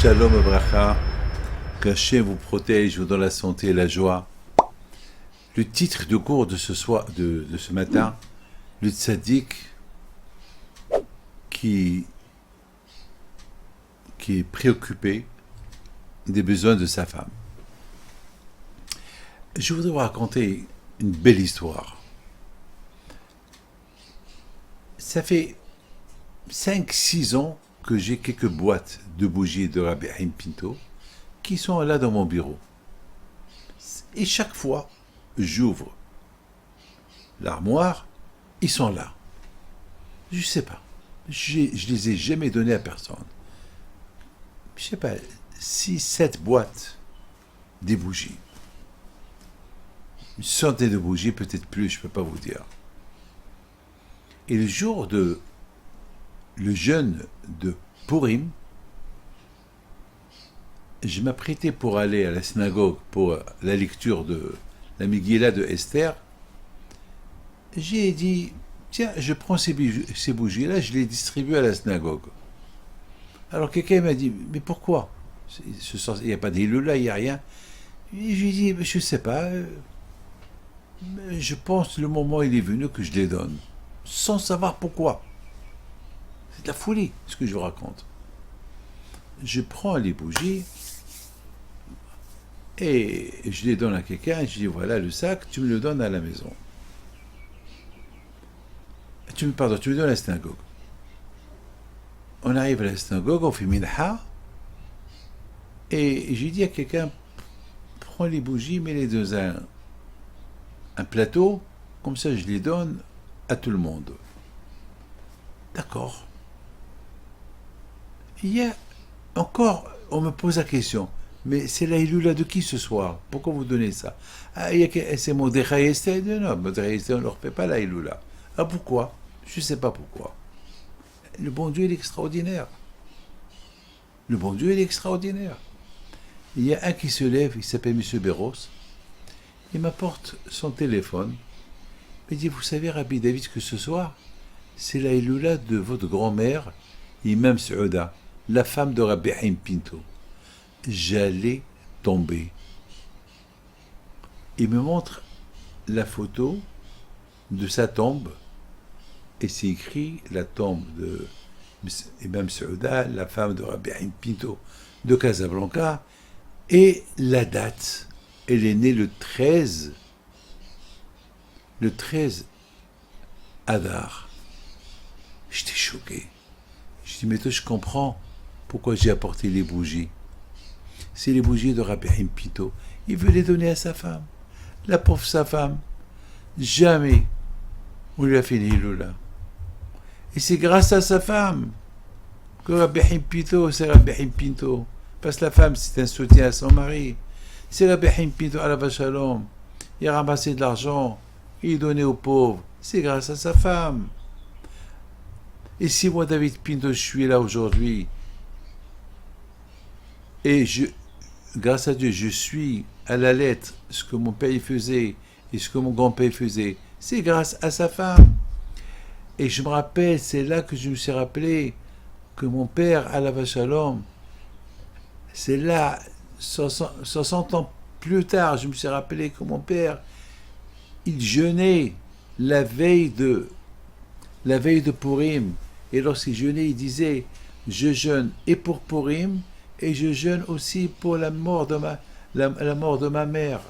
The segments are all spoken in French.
Shalom Abracha, qu'Hachem vous protège, vous donne la santé et la joie. Le titre de cours de ce soir, de ce matin, le tzaddik qui est préoccupé des besoins de sa femme. Je voudrais vous raconter une belle histoire. Ça fait 5-6 ans que j'ai quelques boîtes de bougies de Rabbi Haim Pinto qui sont là dans mon bureau. Et chaque fois, j'ouvre l'armoire, ils sont là. Je ne sais pas. Je les ai jamais donnés à personne. Je ne sais pas, 6-7 boîtes des bougies. Une centaine de bougies, peut-être plus, je ne peux pas vous dire. Et le jour de le jeûne de Purim, je m'apprêtais pour aller à la synagogue pour la lecture de la Megillah de Esther. J'ai dit, tiens, je prends ces bougies-là, je les distribue à la synagogue. Alors quelqu'un m'a dit, mais pourquoi? Il n'y a pas d'Iloula, il n'y a rien. Et je lui ai dit, je ne sais pas, je pense que le moment il est venu que je les donne, sans savoir pourquoi. C'est de la folie, ce que je vous raconte. Je prends les bougies et je les donne à quelqu'un. Je dis, voilà le sac, tu me le donnes à la maison. Tu me donnes à la synagogue. On arrive à la synagogue, on fait minha. Et j'ai dit à quelqu'un, prends les bougies, mets-les dans un plateau, comme ça je les donne à tout le monde. D'accord. Il y a encore, on me pose la question, mais c'est la Iloula de qui ce soir? Pourquoi vous donnez ça? Ah, c'est Mordechai Esther? Non, Mordechai Esther, on ne leur fait pas la Iloula. Ah, pourquoi? Je ne sais pas pourquoi. Le bon Dieu, il est extraordinaire. Le bon Dieu, il est extraordinaire. Il y a un qui se lève, il s'appelle M. Béros, il m'apporte son téléphone, il dit, vous savez, Rabbi David, que ce soir, c'est la Iloula de votre grand-mère, Imam Saouda, la femme de Rabbi Haim Pinto. J'allais tomber. Il me montre la photo de sa tombe, et c'est écrit la tombe de Imam Saouda, la femme de Rabbi Haim Pinto de Casablanca, et la date. Elle est née le 13 Adar. J'étais choqué. Je dis, mais toi, je comprends pourquoi j'ai apporté les bougies. C'est les bougies de Rabbi Haim Pinto. Il veut les donner à sa femme. La pauvre sa femme. Jamais on lui a fait une hiloula. Et c'est grâce à sa femme que Rabbi Haim Pinto, c'est Rabbi Haim Pinto. Parce que la femme, c'est un soutien à son mari. C'est Rabbi Haim Pinto, Alav Shalom. Il a ramassé de l'argent, il donnait aux pauvres. C'est grâce à sa femme. Et si moi, David Pinto, je suis là aujourd'hui, et grâce à Dieu, je suis à la lettre ce que mon père faisait et ce que mon grand-père faisait, c'est grâce à sa femme. Et je me rappelle, c'est là que je me suis rappelé que mon père, Alav Shalom, c'est là, 60 ans plus tard, je me suis rappelé que mon père, il jeûnait la veille de Purim. Et lorsqu'il jeûnait, il disait, je jeûne et pour Purim, et je jeûne aussi pour la mort de ma mère.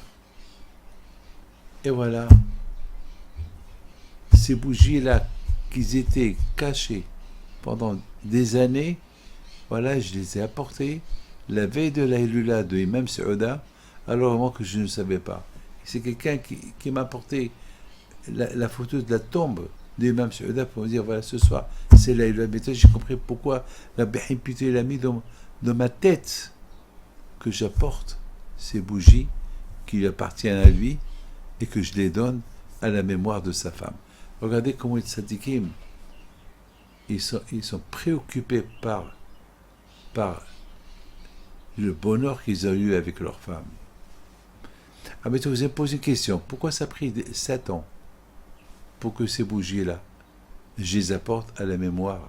Et voilà, ces bougies-là, qui étaient cachées pendant des années, voilà, je les ai apportées la veille de la Hilula de Imam Saouda, alors moi que je ne savais pas. C'est quelqu'un qui m'a apporté la photo de la tombe de Imam Saouda pour me dire, voilà, ce soir, c'est la Hilula. Mais j'ai compris pourquoi la Haim Pinto l'a mis dans ma tête que j'apporte ces bougies qui lui appartiennent à lui et que je les donne à la mémoire de sa femme. Regardez comment les tzadikim, ils sont préoccupés par le bonheur qu'ils ont eu avec leur femme. Ah, mais je vous ai posé une question. Pourquoi ça a pris 7 ans pour que ces bougies-là, je les apporte à la mémoire?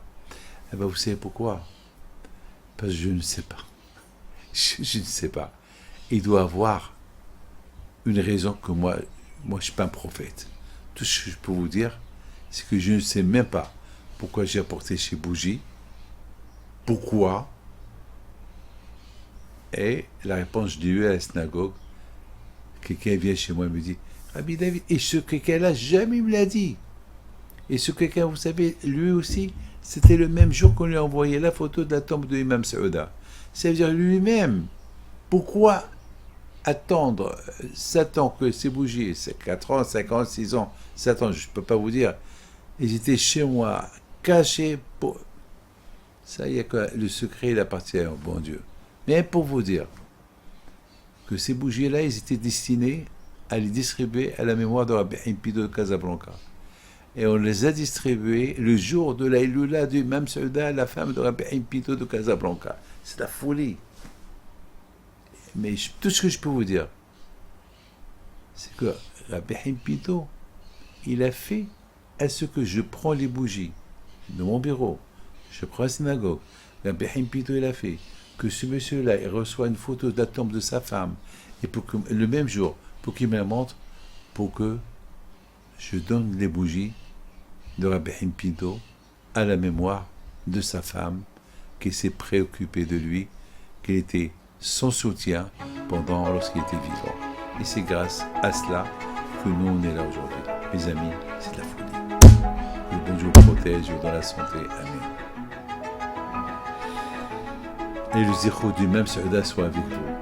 Eh bien, vous savez pourquoi? Parce que je ne sais pas. Je ne sais pas. Il doit avoir une raison que moi je ne suis pas un prophète. Tout ce que je peux vous dire, c'est que je ne sais même pas pourquoi j'ai apporté ces bougies, pourquoi, et la réponse, je l'ai eue à la synagogue. Quelqu'un vient chez moi et me dit, Rabbi David, et ce quelqu'un-là, jamais il me l'a dit. Et ce quelqu'un, vous savez, lui aussi, c'était le même jour qu'on lui a envoyé la photo de la tombe de Imam Saouda. Ça veut dire lui-même, pourquoi attendre 7 ans que ces bougies, c'est 4 ans, 5 ans, 6 ans, 7 ans, je ne peux pas vous dire, ils étaient chez moi, cachés pour... Ça y est, le secret, il appartient au bon Dieu. Mais pour vous dire que ces bougies-là, ils étaient destinés à les distribuer à la mémoire de Rabbi Impido de Casablanca. Et on les a distribués le jour de la Iloula du Imam Saouda, la femme de Rabbi Impido de Casablanca. C'est la folie. Mais tout ce que je peux vous dire, c'est que Rabbi Impido, il a fait à ce que je prends les bougies de mon bureau, je prends la synagogue, Rabbi Impido, il a fait que ce monsieur-là, il reçoit une photo de la tombe de sa femme, et pour que, le même jour, pour qu'il me la montre, pour que je donne les bougies de Rabbi Impido à la mémoire de sa femme, qui s'est préoccupée de lui, qui était son soutien lorsqu'il était vivant. Et c'est grâce à cela que nous, on est là aujourd'hui. Mes amis, c'est de la folie. Que le bon Dieu vous protège dans la santé. Amen. Et le zikr du même Saouda soit avec vous.